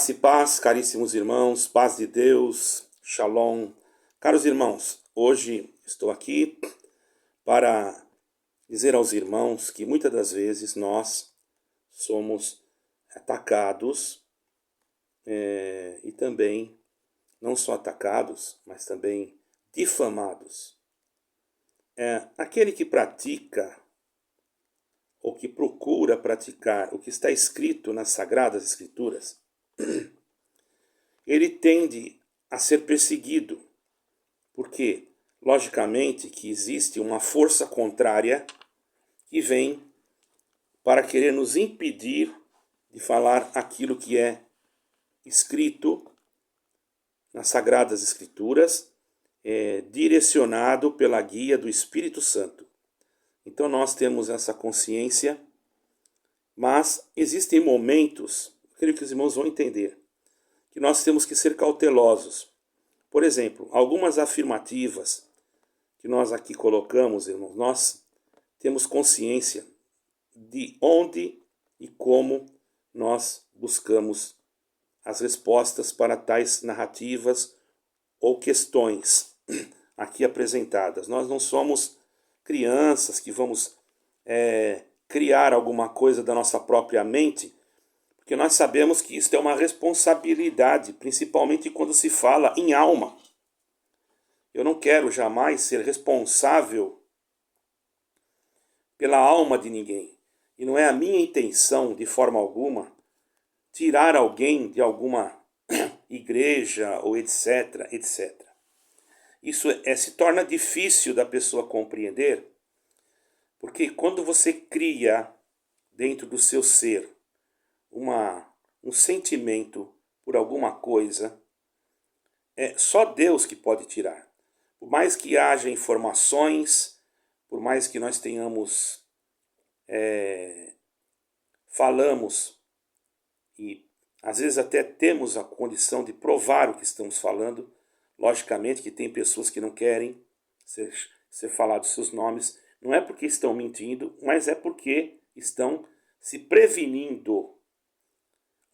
Graça e paz, caríssimos irmãos, paz de Deus, shalom. Caros irmãos, hoje estou aqui para dizer aos irmãos que muitas das vezes nós somos atacados e também, não só atacados, mas também difamados. Aquele que pratica ou que procura praticar o que está escrito nas Sagradas Escrituras, ele tende a ser perseguido, porque, logicamente, que existe uma força contrária que vem para querer nos impedir de falar aquilo que é escrito nas Sagradas Escrituras, direcionado pela guia do Espírito Santo. Então nós temos essa consciência, mas existem momentos, creio que os irmãos vão entender, que nós temos que ser cautelosos. Por exemplo, algumas afirmativas que nós aqui colocamos, irmãos, nós temos consciência de onde e como nós buscamos as respostas para tais narrativas ou questões aqui apresentadas. Nós não somos crianças que vamos criar alguma coisa da nossa própria mente, porque nós sabemos que isso é uma responsabilidade, principalmente quando se fala em alma. Eu não quero jamais ser responsável pela alma de ninguém. E não é a minha intenção, de forma alguma, tirar alguém de alguma igreja ou etc, etc. Isso se torna difícil da pessoa compreender, porque quando você cria dentro do seu ser um sentimento por alguma coisa, é só Deus que pode tirar. Por mais que haja informações, por mais que nós tenhamos, falamos, e às vezes até temos a condição de provar o que estamos falando, logicamente que tem pessoas que não querem ser falados seus nomes, não é porque estão mentindo, mas é porque estão se prevenindo,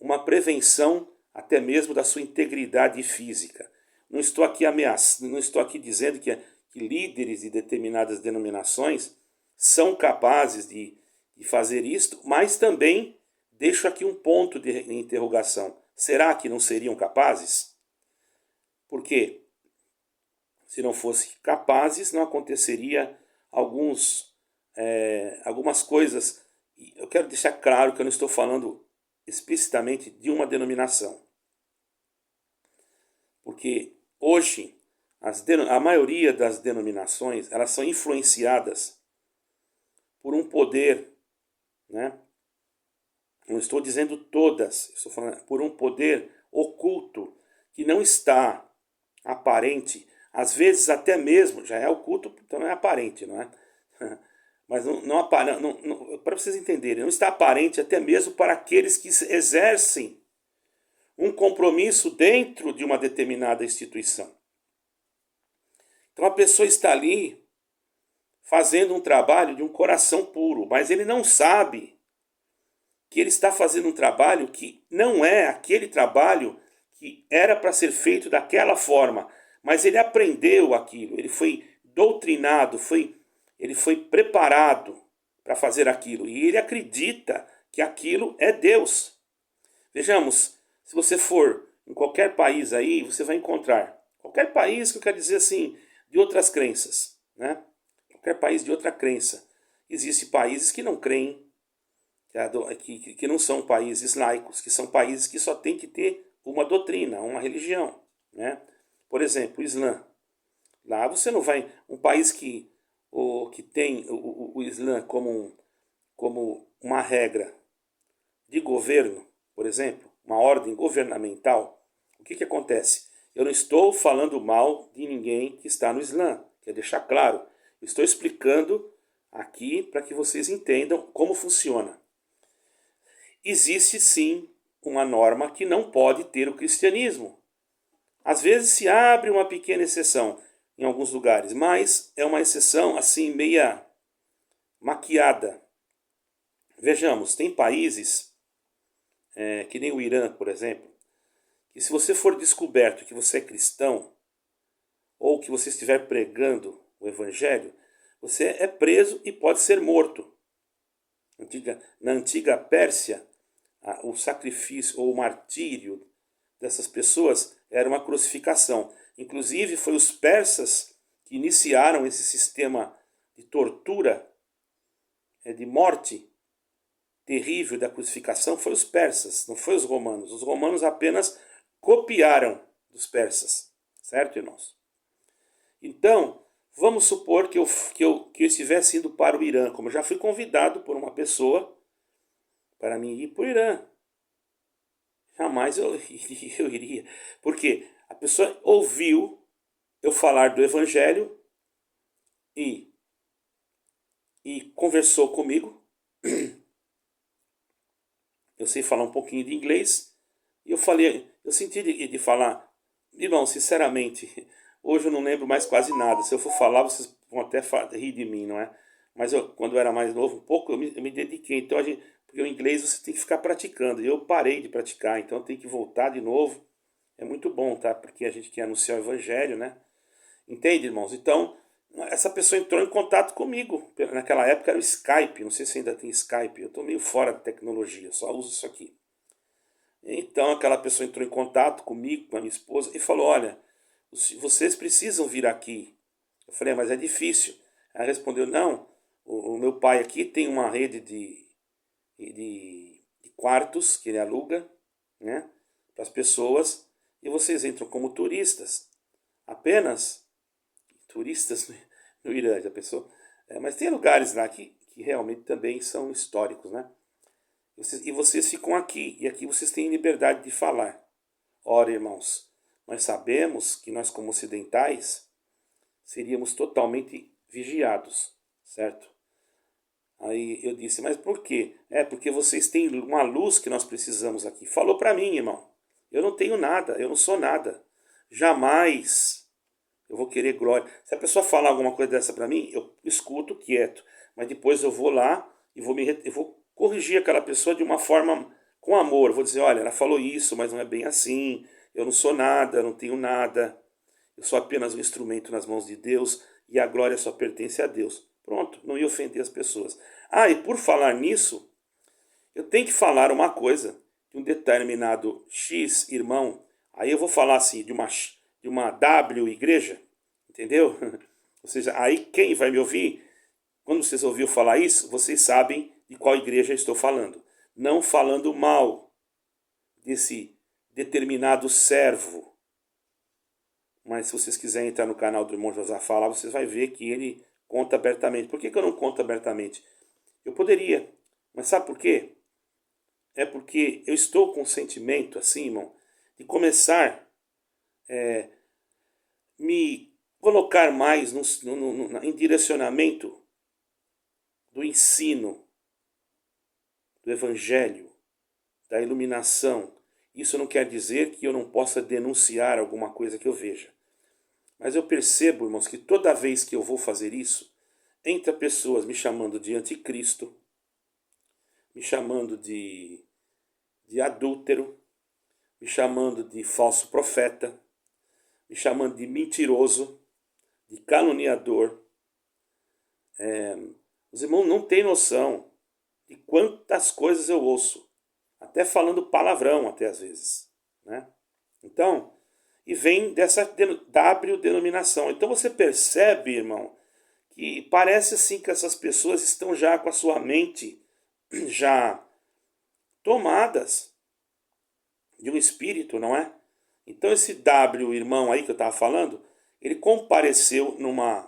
uma prevenção até mesmo da sua integridade física. Não estou aqui ameaçando, não estou aqui dizendo que líderes de determinadas denominações são capazes de fazer isto, mas também deixo aqui um ponto de interrogação. Será que não seriam capazes? Porque se não fossem capazes, não aconteceria algumas coisas. Eu quero deixar claro que eu não estou falando explicitamente de uma denominação. Porque hoje a maioria das denominações, elas são influenciadas por um poder, né? Não estou dizendo todas, estou falando por um poder oculto que não está aparente, às vezes até mesmo, já é oculto, então não é aparente, não é? Mas para vocês entenderem, não está aparente até mesmo para aqueles que exercem um compromisso dentro de uma determinada instituição. Então a pessoa está ali fazendo um trabalho de um coração puro, mas ele não sabe que ele está fazendo um trabalho que não é aquele trabalho que era para ser feito daquela forma, mas ele aprendeu aquilo, ele foi doutrinado, ele foi preparado para fazer aquilo, e ele acredita que aquilo é Deus. Vejamos, se você for em qualquer país aí, você vai encontrar, qualquer país que eu quero dizer assim, de outras crenças, né? Qualquer país de outra crença. Existem países que não creem, que não são países laicos, que são países que só tem que ter uma doutrina, uma religião, né? Por exemplo, o Islã. Lá você não vai... Um país que tem o Islã como uma regra de governo, por exemplo, uma ordem governamental, o que acontece? Eu não estou falando mal de ninguém que está no Islã, quero deixar claro. Eu estou explicando aqui para que vocês entendam como funciona. Existe sim uma norma que não pode ter o cristianismo. Às vezes se abre uma pequena exceção em alguns lugares, mas é uma exceção assim meia maquiada. Vejamos, tem países que nem o Irã, por exemplo, que se você for descoberto que você é cristão, ou que você estiver pregando o evangelho, você é preso e pode ser morto. Na antiga Pérsia, o sacrifício ou o martírio dessas pessoas era uma crucificação. Inclusive, foi os persas que iniciaram esse sistema de tortura, de morte terrível da crucificação, foi os persas, não foi os romanos. Os romanos apenas copiaram dos persas, certo, irmãos? Então, vamos supor que eu estivesse indo para o Irã, como eu já fui convidado por uma pessoa para mim ir para o Irã. Jamais eu iria. Porque a pessoa ouviu eu falar do Evangelho e conversou comigo. Eu sei falar um pouquinho de inglês. E eu senti de falar, irmão, sinceramente, hoje eu não lembro mais quase nada. Se eu for falar, vocês vão até rir de mim, não é? Mas quando eu era mais novo, um pouco, eu me dediquei. Então, porque o inglês você tem que ficar praticando. E eu parei de praticar, então eu tenho que voltar de novo. É muito bom, tá? Porque a gente quer anunciar o evangelho, né? Entende, irmãos? Então, essa pessoa entrou em contato comigo. Naquela época era o Skype. Não sei se ainda tem Skype. Eu estou meio fora da tecnologia, só uso isso aqui. Então, aquela pessoa entrou em contato comigo, com a minha esposa, e falou, olha, vocês precisam vir aqui. Eu falei, mas é difícil. Ela respondeu, não, o meu pai aqui tem uma rede de quartos que ele aluga, né, para as pessoas, e vocês entram como turistas, apenas turistas no Irã, já pensou? Mas tem lugares lá que realmente também são históricos, né? E vocês ficam aqui, e aqui vocês têm liberdade de falar. Ora, irmãos, nós sabemos que nós como ocidentais seríamos totalmente vigiados, certo? Aí eu disse, mas por quê? Porque vocês têm uma luz que nós precisamos aqui. Falou para mim, irmão. Eu não tenho nada, eu não sou nada. Jamais eu vou querer glória. Se a pessoa falar alguma coisa dessa para mim, eu escuto quieto. Mas depois eu vou lá e eu vou corrigir aquela pessoa de uma forma com amor. Eu vou dizer, olha, ela falou isso, mas não é bem assim. Eu não sou nada, não tenho nada. Eu sou apenas um instrumento nas mãos de Deus e a glória só pertence a Deus. Pronto, não ia ofender as pessoas. E por falar nisso, eu tenho que falar uma coisa de um determinado X irmão. Aí eu vou falar assim, de uma W igreja, entendeu? Ou seja, aí quem vai me ouvir, quando vocês ouviram falar isso, vocês sabem de qual igreja eu estou falando. Não falando mal desse determinado servo. Mas se vocês quiserem entrar no canal do irmão Josafá lá, vocês vão ver que ele conta abertamente. Por que eu não conto abertamente? Eu poderia, mas sabe por quê? É porque eu estou com um sentimento, assim, irmão, de começar me colocar mais em direcionamento do ensino, do evangelho, da iluminação. Isso não quer dizer que eu não possa denunciar alguma coisa que eu veja. Mas eu percebo, irmãos, que toda vez que eu vou fazer isso, entra pessoas me chamando de anticristo, me chamando de adúltero, me chamando de falso profeta, me chamando de mentiroso, de caluniador. Os irmãos não têm noção de quantas coisas eu ouço, até falando palavrão até às vezes, né? Então, e vem dessa W denominação. Então você percebe, irmão, que parece assim que essas pessoas estão já com a sua mente já tomadas de um espírito, não é? Então esse W, irmão aí que eu estava falando, ele compareceu numa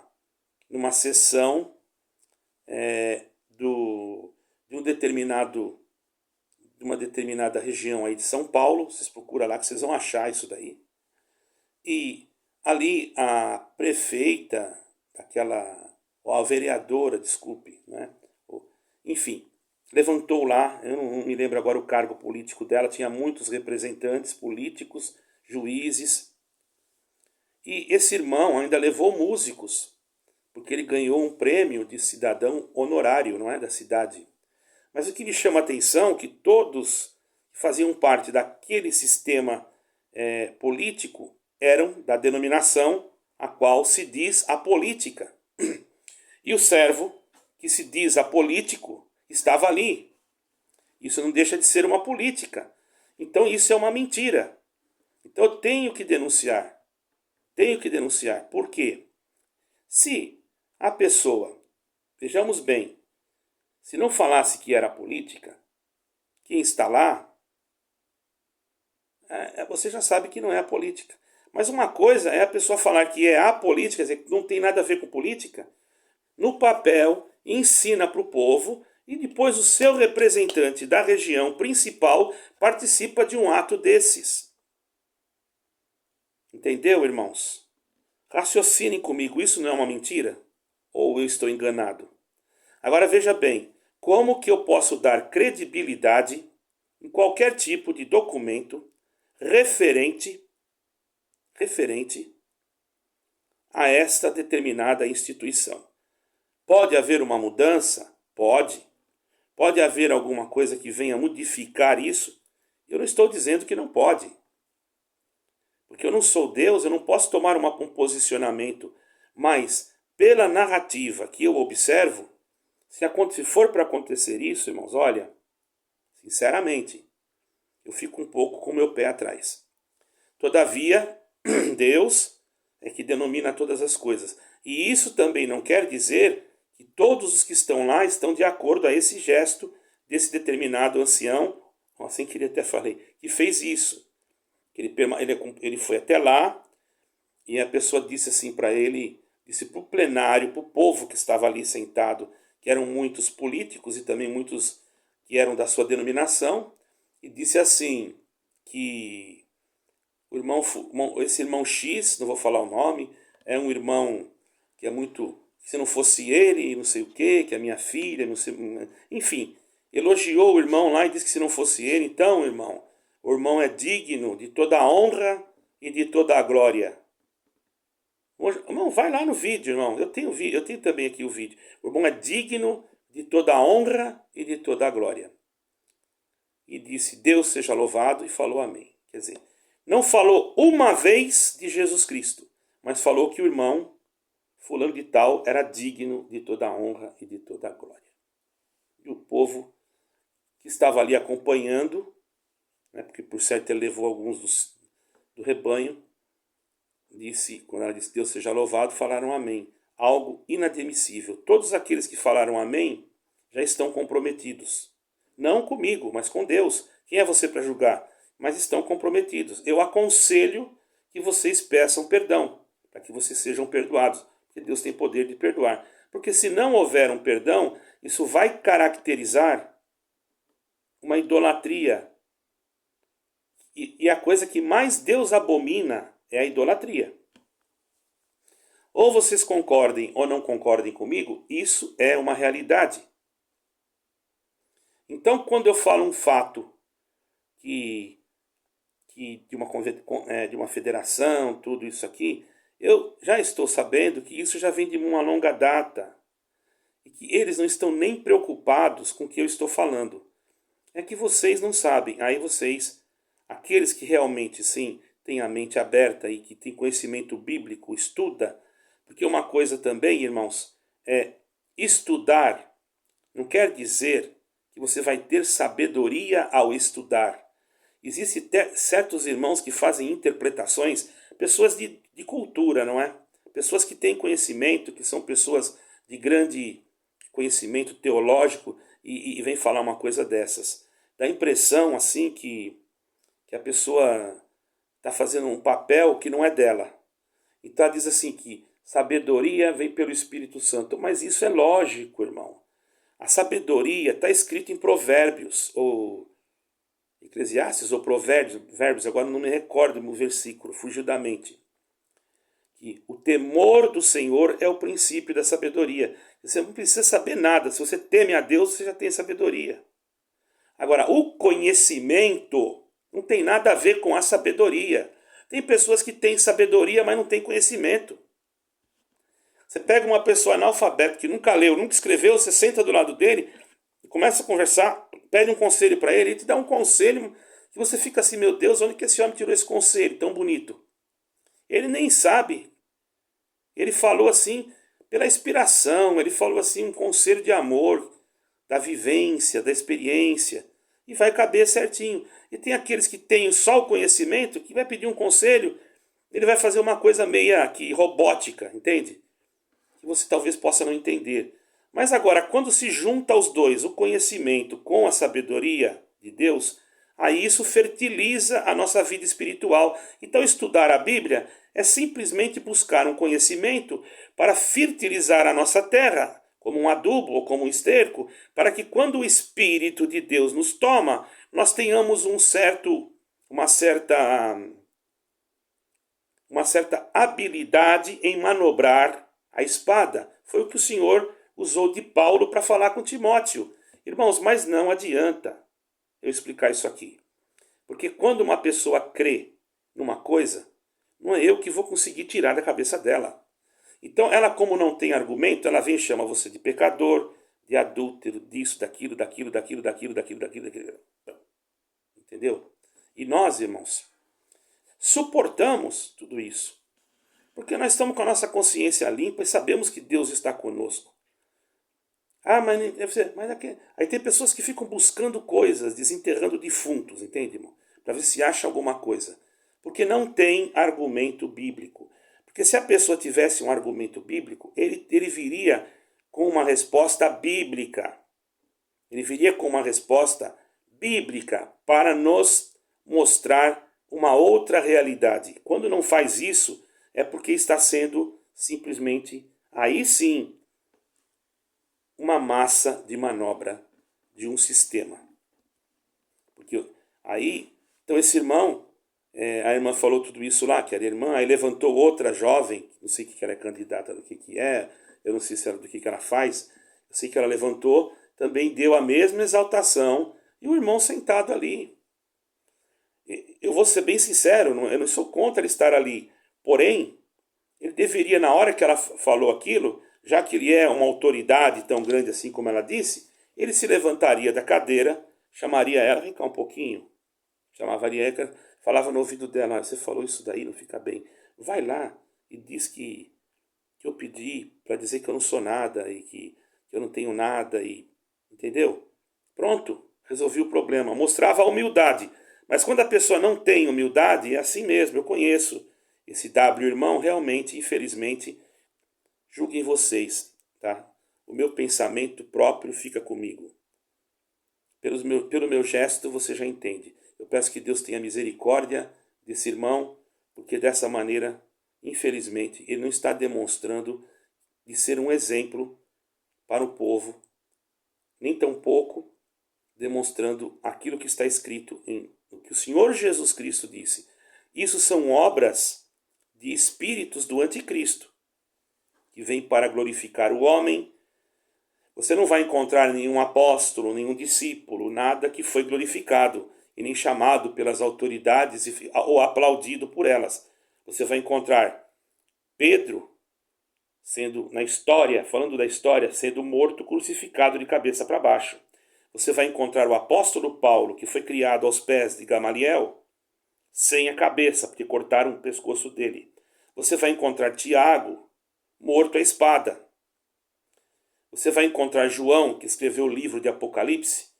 sessão de uma determinada região aí de São Paulo. Vocês procuram lá que vocês vão achar isso daí. E ali a prefeita, ou a vereadora, desculpe, né? Enfim, levantou lá, eu não me lembro agora o cargo político dela, tinha muitos representantes políticos, juízes. E esse irmão ainda levou músicos, porque ele ganhou um prêmio de cidadão honorário, não é, da cidade. Mas o que me chama a atenção é que todos que faziam parte daquele sistema político eram da denominação a qual se diz apolítica. E o servo, que se diz apolítico, estava ali. Isso não deixa de ser uma política. Então isso é uma mentira. Então eu tenho que denunciar. Tenho que denunciar. Por quê? Se a pessoa, vejamos bem, se não falasse que era política, quem está lá, você já sabe que não é a política. Mas uma coisa é a pessoa falar que é a política, quer dizer, que não tem nada a ver com política, no papel, ensina para o povo e depois o seu representante da região principal participa de um ato desses. Entendeu, irmãos? Raciocinem comigo, isso não é uma mentira? Ou eu estou enganado? Agora veja bem, como que eu posso dar credibilidade em qualquer tipo de documento referente a esta determinada instituição? Pode haver uma mudança? Pode. Pode haver alguma coisa que venha modificar isso? Eu não estou dizendo que não pode. Porque eu não sou Deus, eu não posso tomar um posicionamento. Mas, pela narrativa que eu observo, se for para acontecer isso, irmãos, olha, sinceramente, eu fico um pouco com o meu pé atrás. Todavia, Deus é que denomina todas as coisas. E isso também não quer dizer que todos os que estão lá estão de acordo a esse gesto desse determinado ancião, sem querer até falei, que fez isso. Ele foi até lá e a pessoa disse assim para ele, disse para o plenário, para o povo que estava ali sentado, que eram muitos políticos e também muitos que eram da sua denominação, e disse assim, que esse irmão X, não vou falar o nome, é um irmão que é muito, se não fosse ele, não sei o quê, que é minha filha, não sei, enfim, elogiou o irmão lá e disse que se não fosse ele, então, irmão, o irmão é digno de toda a honra e de toda a glória. Irmão, vai lá no vídeo, irmão. Eu tenho também aqui o vídeo. O irmão é digno de toda a honra e de toda a glória. E disse, Deus seja louvado, e falou amém. Quer dizer, não falou uma vez de Jesus Cristo, mas falou que o irmão, fulano de tal, era digno de toda a honra e de toda a glória. E o povo que estava ali acompanhando, né, porque por certo ele levou alguns do rebanho, quando ela disse Deus seja louvado, falaram amém. Algo inadmissível. Todos aqueles que falaram amém já estão comprometidos. Não comigo, mas com Deus. Quem é você para julgar? Mas estão comprometidos. Eu aconselho que vocês peçam perdão, para que vocês sejam perdoados. Porque Deus tem poder de perdoar. Porque se não houver um perdão, isso vai caracterizar uma idolatria. E a coisa que mais Deus abomina é a idolatria. Ou vocês concordem ou não concordem comigo, isso é uma realidade. Então, quando eu falo um fato de uma federação, tudo isso aqui, eu já estou sabendo que isso já vem de uma longa data. E que eles não estão nem preocupados com o que eu estou falando. É que vocês não sabem. Aí vocês, aqueles que realmente sim têm a mente aberta e que têm conhecimento bíblico, estuda. Porque uma coisa também, irmãos, é estudar. Não quer dizer que você vai ter sabedoria ao estudar. Existem certos irmãos que fazem interpretações, pessoas de cultura, não é? Pessoas que têm conhecimento, que são pessoas de grande conhecimento teológico e vem falar uma coisa dessas. Dá a impressão assim que a pessoa está fazendo um papel que não é dela. Então ela diz assim que sabedoria vem pelo Espírito Santo. Mas isso é lógico, irmão. A sabedoria está escrito em Provérbios, ou Eclesiastes, ou Provérbios, agora não me recordo o versículo, fugiu da mente. Que o temor do Senhor é o princípio da sabedoria. Você não precisa saber nada. Se você teme a Deus, você já tem sabedoria. Agora, o conhecimento não tem nada a ver com a sabedoria. Tem pessoas que têm sabedoria, mas não têm conhecimento. Você pega uma pessoa analfabeta que nunca leu, nunca escreveu, você senta do lado dele, começa a conversar, pede um conselho para ele, ele te dá um conselho, que você fica assim, meu Deus, onde que esse homem tirou esse conselho tão bonito? Ele nem sabe. Ele falou assim pela inspiração, ele falou assim um conselho de amor, da vivência, da experiência, e vai caber certinho. E tem aqueles que têm só o conhecimento, que vai pedir um conselho, ele vai fazer uma coisa meia que robótica, entende? Que você talvez possa não entender. Mas agora, quando se junta os dois, o conhecimento com a sabedoria de Deus, aí isso fertiliza a nossa vida espiritual. Então, estudar a Bíblia é simplesmente buscar um conhecimento para fertilizar a nossa terra, como um adubo ou como um esterco, para que quando o Espírito de Deus nos toma, nós tenhamos uma certa habilidade em manobrar a espada. Foi o que o Senhor usou de Paulo para falar com Timóteo. Irmãos, mas não adianta eu explicar isso aqui. Porque quando uma pessoa crê numa coisa, não é eu que vou conseguir tirar da cabeça dela. Então, ela, como não tem argumento, ela vem e chama você de pecador, de adúltero, disso, daquilo. Entendeu? E nós, irmãos, suportamos tudo isso. Porque nós estamos com a nossa consciência limpa e sabemos que Deus está conosco. Mas aqui, aí tem pessoas que ficam buscando coisas, desenterrando defuntos, entende, irmão? Para ver se acha alguma coisa. Porque não tem argumento bíblico. Porque se a pessoa tivesse um argumento bíblico, ele viria com uma resposta bíblica. Ele viria com uma resposta bíblica para nos mostrar uma outra realidade. Quando não faz isso, é porque está sendo simplesmente, aí sim, uma massa de manobra de um sistema. Porque aí, então esse irmão, a irmã falou tudo isso lá, que era irmã, aí levantou outra jovem, não sei o que ela é candidata, do que é, eu não sei se era do que ela faz, eu sei que ela levantou, também deu a mesma exaltação, e o irmão sentado ali. Eu vou ser bem sincero, eu não sou contra ele estar ali, porém, ele deveria, na hora que ela falou aquilo, já que ele é uma autoridade tão grande assim como ela disse, ele se levantaria da cadeira, chamaria ela, vem cá um pouquinho, chamava ela, falava no ouvido dela, você falou isso daí, não fica bem, vai lá e diz que eu pedi para dizer que eu não sou nada e que eu não tenho nada, entendeu? Pronto, resolvi o problema, mostrava a humildade, mas quando a pessoa não tem humildade, é assim mesmo, eu conheço esse W irmão, realmente, infelizmente, julguem vocês, tá? O meu pensamento próprio fica comigo. Pelo meu gesto você já entende. Eu peço que Deus tenha misericórdia desse irmão, porque dessa maneira, infelizmente, ele não está demonstrando de ser um exemplo para o povo, nem tampouco demonstrando aquilo que está escrito em o que o Senhor Jesus Cristo disse. Isso são obras de espíritos do anticristo, que vem para glorificar o homem. Você não vai encontrar nenhum apóstolo, nenhum discípulo, nada que foi glorificado e nem chamado pelas autoridades ou aplaudido por elas. Você vai encontrar Pedro sendo, na história, falando da história, sendo morto, crucificado de cabeça para baixo. Você vai encontrar o apóstolo Paulo, que foi criado aos pés de Gamaliel, sem a cabeça, porque cortaram o pescoço dele. Você vai encontrar Tiago, morto à espada. Você vai encontrar João, que escreveu o livro de Apocalipse,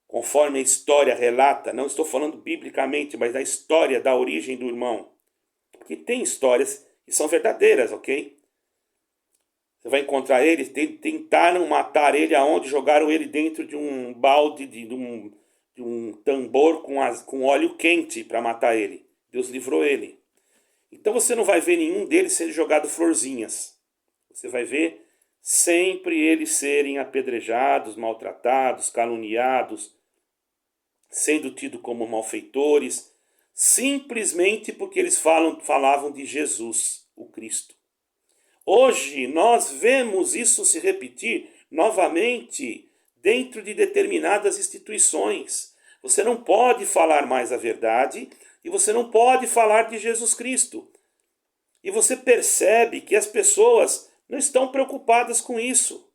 conforme a história relata, não estou falando biblicamente, mas da história da origem do irmão. Porque tem histórias que são verdadeiras, ok? Você vai encontrar ele, tentaram matar ele aonde? Jogaram ele dentro de um balde, de um tambor com óleo quente para matar ele. Deus livrou ele. Então você não vai ver nenhum deles sendo jogado florzinhas. Você vai ver sempre eles serem apedrejados, maltratados, caluniados, sendo tidos como malfeitores, simplesmente porque eles falavam de Jesus, o Cristo. Hoje nós vemos isso se repetir novamente dentro de determinadas instituições. Você não pode falar mais a verdade e você não pode falar de Jesus Cristo. E você percebe que as pessoas não estão preocupadas com isso.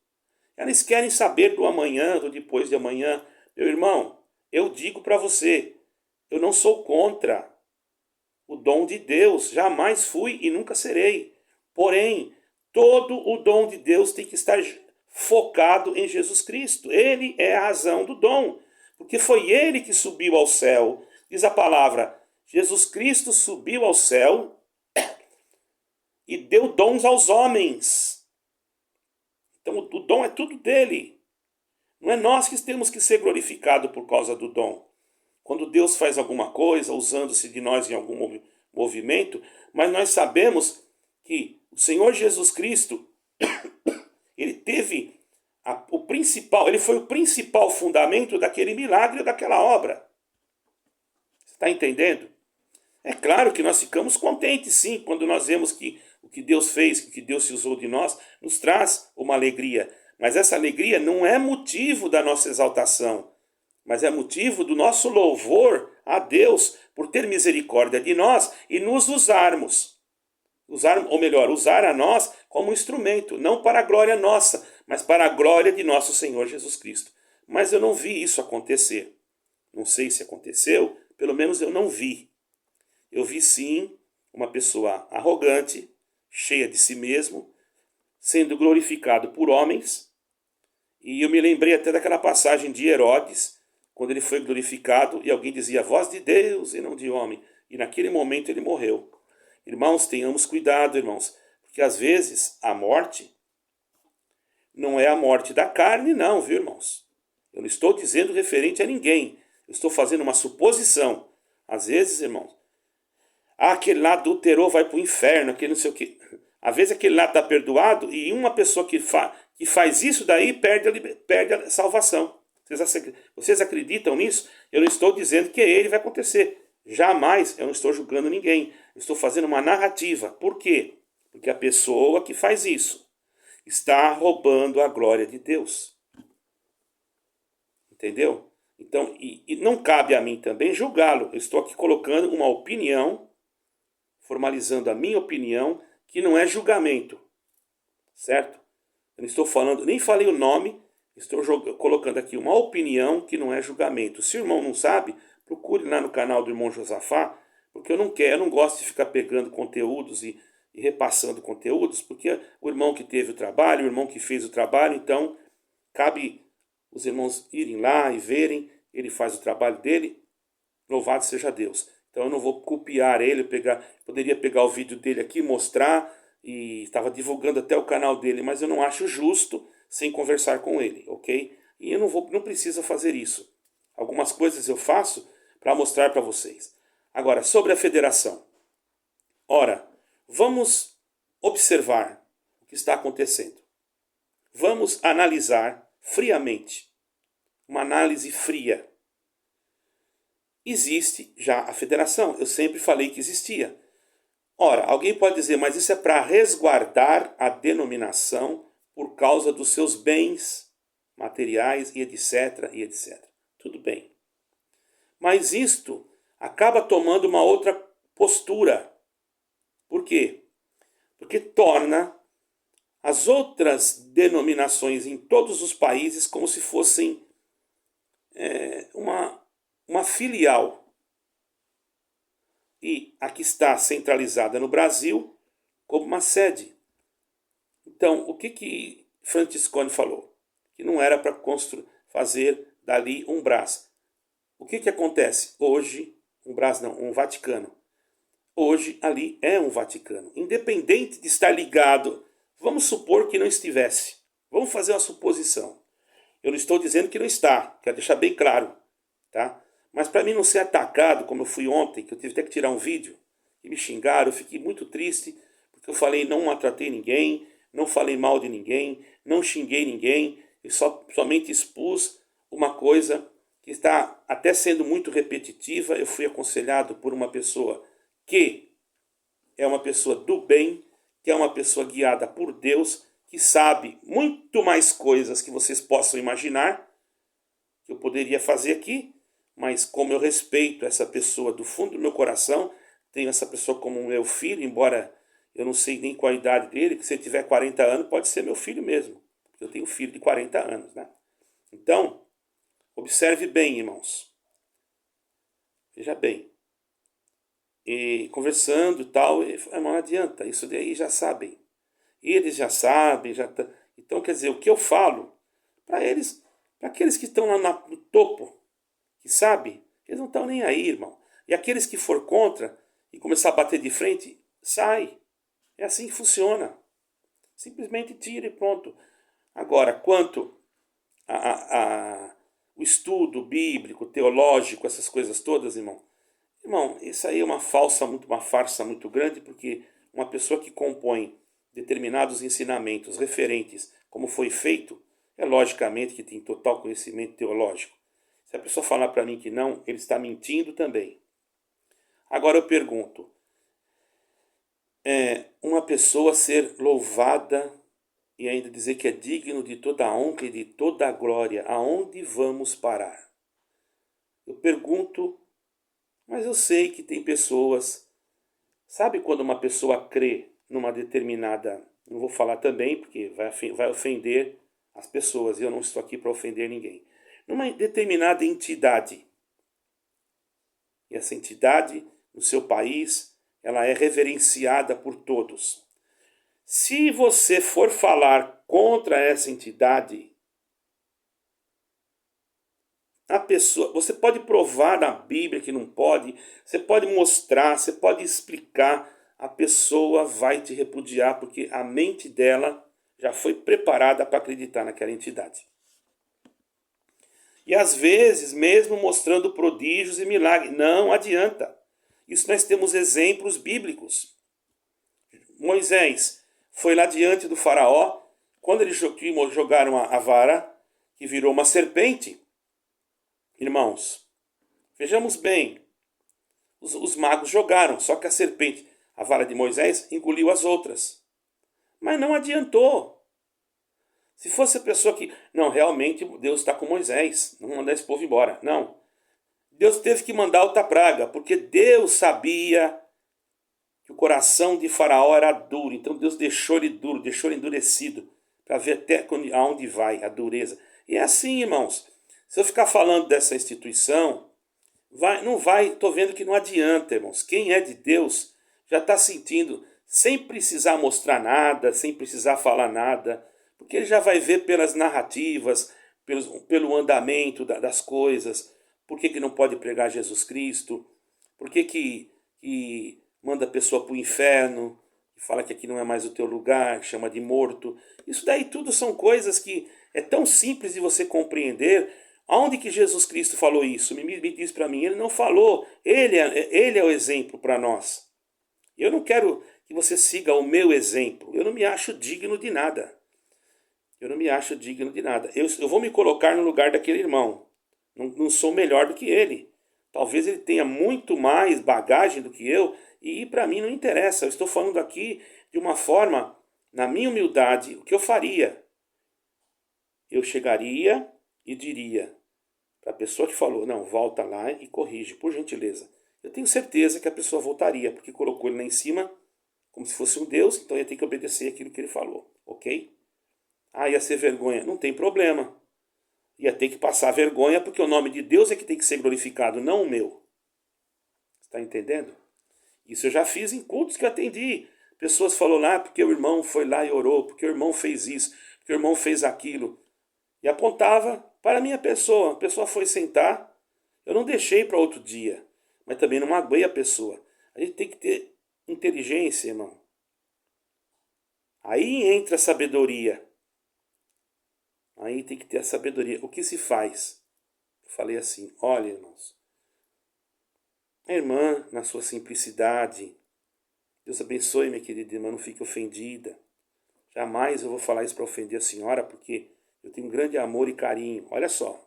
Elas querem saber do amanhã, do depois de amanhã. Meu irmão, eu digo para você, Eu não sou contra o dom de Deus, jamais fui e nunca serei. Porém, todo o dom de Deus tem que estar focado em Jesus Cristo. Ele é a razão do dom, porque foi ele que subiu ao céu. Diz a palavra, Jesus Cristo subiu ao céu e deu dons aos homens. Então o dom é tudo dele. Não é nós que temos que ser glorificados por causa do dom. Quando Deus faz alguma coisa, usando-se de nós em algum movimento, mas nós sabemos que o Senhor Jesus Cristo, ele teve ele foi o principal fundamento daquele milagre, daquela obra. Você está entendendo? É claro que nós ficamos contentes, sim, quando nós vemos que o que Deus fez, o que Deus se usou de nós, nos traz uma alegria. Mas essa alegria não é motivo da nossa exaltação, mas é motivo do nosso louvor a Deus por ter misericórdia de nós e nos usarmos. Usar a nós como instrumento, não para a glória nossa, mas para a glória de nosso Senhor Jesus Cristo. Mas eu não vi isso acontecer. Não sei se aconteceu, pelo menos eu não vi. Eu vi sim uma pessoa arrogante, cheia de si mesmo, sendo glorificado por homens. E eu me lembrei até daquela passagem de Herodes, quando ele foi glorificado e alguém dizia voz de Deus e não de homem. E naquele momento ele morreu. Irmãos, tenhamos cuidado, irmãos, porque às vezes a morte não é a morte da carne, não, viu, irmãos? Eu não estou dizendo referente a ninguém. Eu estou fazendo uma suposição. Às vezes, irmãos, aquele lá adulterou, vai para o inferno, aquele não sei o quê. Às vezes aquele lá está perdoado e uma pessoa que faz isso daí perde a salvação. Vocês acreditam nisso? Eu não estou dizendo que ele vai acontecer. Jamais, eu não estou julgando ninguém. Eu estou fazendo uma narrativa. Por quê? Porque a pessoa que faz isso está roubando a glória de Deus. Entendeu? Então, e não cabe a mim também julgá-lo. Eu estou aqui colocando uma opinião, formalizando a minha opinião, que não é julgamento. Certo? Eu não estou falando, nem falei o nome, estou colocando aqui uma opinião que não é julgamento. Se o irmão não sabe, procure lá no canal do irmão Josafá, porque eu não gosto de ficar pegando conteúdos e repassando conteúdos, porque o irmão que teve o trabalho, o irmão que fez o trabalho, então cabe os irmãos irem lá e verem, ele faz o trabalho dele, louvado seja Deus. Então eu não vou copiar ele, poderia pegar o vídeo dele aqui, mostrar, e estava divulgando até o canal dele, mas eu não acho justo sem conversar com ele, ok? E eu não preciso fazer isso. Algumas coisas eu faço para mostrar para vocês. Agora, sobre a federação. Ora, vamos observar o que está acontecendo. Vamos analisar friamente. Uma análise fria. Existe já a federação. Eu sempre falei que existia. Ora, alguém pode dizer, mas isso é para resguardar a denominação por causa dos seus bens materiais e etc, e etc. Tudo bem. Mas isto acaba tomando uma outra postura. Por quê? Porque torna as outras denominações em todos os países como se fossem uma filial. E aqui está centralizada no Brasil como uma sede. Então, o que Franciscone falou? Que não era para fazer dali um Brás. O que acontece? Hoje, um Brás não, um Vaticano. Hoje ali é um Vaticano. Independente de estar ligado, vamos supor que não estivesse. Vamos fazer uma suposição. Eu não estou dizendo que não está, quero deixar bem claro. Tá? Mas para mim não ser atacado, como eu fui ontem, que eu tive até que tirar um vídeo, e me xingaram, eu fiquei muito triste, porque eu falei, não maltratei ninguém, não falei mal de ninguém, não xinguei ninguém, eu somente expus uma coisa que está até sendo muito repetitiva. Eu fui aconselhado por uma pessoa que é uma pessoa do bem, que é uma pessoa guiada por Deus, que sabe muito mais coisas que vocês possam imaginar, que eu poderia fazer aqui, mas como eu respeito essa pessoa do fundo do meu coração, tenho essa pessoa como meu filho, embora eu não sei nem qual a idade dele, que se ele tiver 40 anos pode ser meu filho mesmo, porque eu tenho um filho de 40 anos, né? Então, observe bem, irmãos. Veja bem. E conversando e tal, e não adianta, isso daí já sabem. Eles já sabem, já tá. Então, quer dizer, o que eu falo, para eles, para aqueles que estão lá no topo, que sabem, eles não estão nem aí, irmão. E aqueles que for contra e começar a bater de frente, sai. É assim que funciona. Simplesmente tira e pronto. Agora, quanto o estudo bíblico, teológico, essas coisas todas, irmão, isso aí é uma farsa muito grande, porque uma pessoa que compõe determinados ensinamentos referentes como foi feito, é logicamente que tem total conhecimento teológico. Se a pessoa falar para mim que não, ele está mentindo também. Agora eu pergunto, uma pessoa ser louvada e ainda dizer que é digno de toda a honra e de toda a glória, aonde vamos parar? Eu pergunto, mas eu sei que tem pessoas. Sabe quando uma pessoa crê numa determinada. Não vou falar também, porque vai ofender as pessoas, e eu não estou aqui para ofender ninguém. Numa determinada entidade. E essa entidade, no seu país, ela é reverenciada por todos. Se você for falar contra essa entidade, a pessoa, você pode provar na Bíblia que não pode, você pode mostrar, você pode explicar, a pessoa vai te repudiar porque a mente dela já foi preparada para acreditar naquela entidade. E às vezes, mesmo mostrando prodígios e milagres, não adianta. Isso nós temos exemplos bíblicos. Moisés foi lá diante do faraó, quando eles jogaram a vara, que virou uma serpente. Irmãos, vejamos bem, os magos jogaram, só que a serpente, a vara de Moisés, engoliu as outras. Mas não adiantou. Se fosse a pessoa que, não, realmente Deus está com Moisés, não mandar esse povo embora. Não. Deus teve que mandar outra praga, porque Deus sabia que o coração de Faraó era duro. Então Deus deixou ele duro, deixou ele endurecido, para ver até aonde vai a dureza. E é assim, irmãos. Se eu ficar falando dessa instituição, não vai, estou vendo que não adianta, irmãos. Quem é de Deus já está sentindo, sem precisar mostrar nada, sem precisar falar nada, porque ele já vai ver pelas narrativas, pelo andamento das coisas, por que não pode pregar Jesus Cristo, por que manda a pessoa para o inferno, fala que aqui não é mais o teu lugar, chama de morto. Isso daí tudo são coisas que é tão simples de você compreender. Aonde que Jesus Cristo falou isso? Me diz para mim. Ele não falou. Ele é o exemplo para nós. Eu não quero que você siga o meu exemplo. Eu não me acho digno de nada. Eu não me acho digno de nada. Eu vou me colocar no lugar daquele irmão. Não sou melhor do que ele. Talvez ele tenha muito mais bagagem do que eu. E para mim não interessa. Eu estou falando aqui de uma forma, na minha humildade, o que eu faria. Eu chegaria e diria para a pessoa que falou, não, volta lá e corrige, por gentileza. Eu tenho certeza que a pessoa voltaria, porque colocou ele lá em cima como se fosse um Deus, então ia ter que obedecer aquilo que ele falou, ok? Ah, ia ser vergonha. Não tem problema. Ia ter que passar vergonha, porque o nome de Deus é que tem que ser glorificado, não o meu. Está entendendo? Isso eu já fiz em cultos que atendi. Pessoas falaram lá, porque o irmão foi lá e orou, porque o irmão fez isso, porque o irmão fez aquilo. E apontava para a minha pessoa. A pessoa foi sentar, eu não deixei para outro dia, mas também não magoei a pessoa. A gente tem que ter inteligência, irmão. Aí entra a sabedoria. Aí tem que ter a sabedoria. O que se faz? Eu falei assim, olha, irmãos, a irmã, na sua simplicidade, Deus abençoe, minha querida irmã, não fique ofendida. Jamais eu vou falar isso para ofender a senhora, porque eu tenho um grande amor e carinho. Olha só.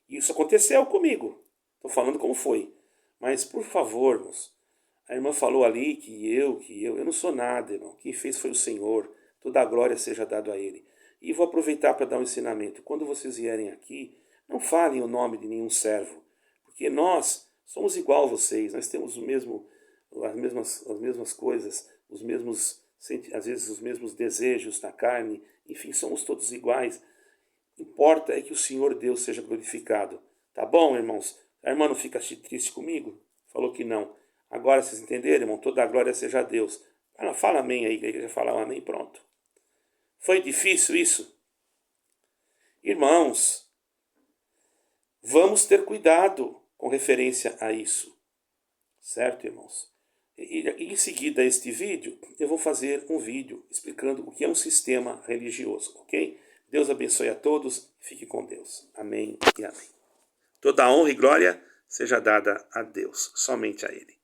Isso aconteceu comigo. Estou falando como foi. Mas, por favor, irmãos, a irmã falou ali que eu não sou nada, irmão. Quem fez foi o Senhor. Toda a glória seja dada a Ele. E vou aproveitar para dar um ensinamento. Quando vocês vierem aqui, não falem o nome de nenhum servo. Porque nós somos igual a vocês. Nós temos as mesmas coisas, às vezes os mesmos desejos na carne. Enfim, somos todos iguais. Importa é que o Senhor Deus seja glorificado. Tá bom, irmãos? A irmã não fica triste comigo? Falou que não. Agora vocês entenderam, irmão? Toda a glória seja a Deus. Fala amém aí, que a igreja fala um amém, pronto. Foi difícil isso? Irmãos, vamos ter cuidado com referência a isso. Certo, irmãos? E em seguida a este vídeo, eu vou fazer um vídeo explicando o que é um sistema religioso, ok? Deus abençoe a todos, fique com Deus. Amém e amém. Toda a honra e glória seja dada a Deus, somente a Ele.